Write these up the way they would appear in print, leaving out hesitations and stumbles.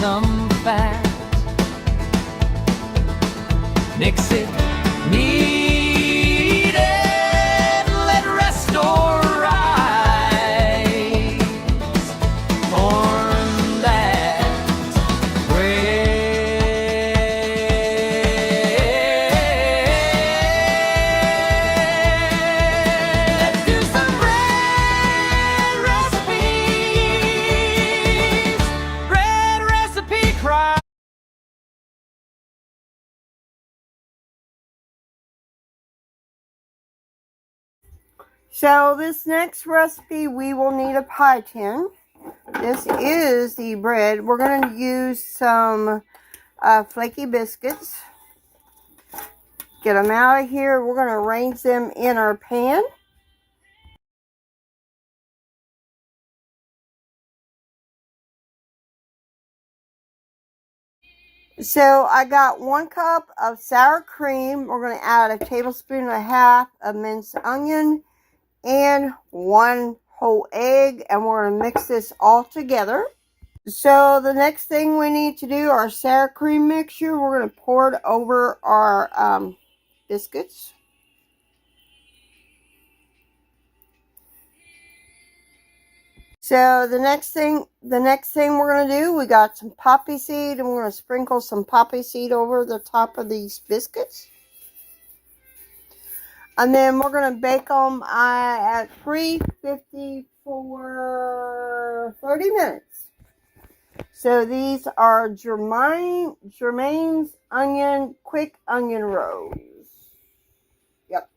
some fat. Mix it, knead it, let rest or rise. Form that bread. Let's do some bread recipes. Bread recipe cry. So this next recipe, we will need a pie tin. This is the bread. We're going to use some flaky biscuits. Get them out of here. We're going to arrange them in our pan. So I got 1 cup of sour cream. We're going to add a tablespoon and a half of minced onion and 1 whole egg, and we're going to mix this all together. So the next thing we need to do, our sour cream mixture, we're going to pour it over our biscuits. So the next thing we're going to do, we got some poppy seed, and we're going to sprinkle some poppy seed over the top of these biscuits. And then we're going to bake them at 350 for 30 minutes. So these are Germaine's quick onion rolls. Yep.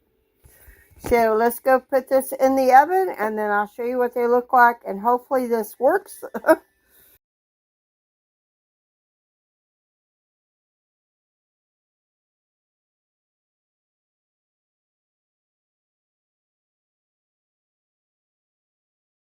So let's go put this in the oven, and then I'll show you what they look like, and hopefully this works.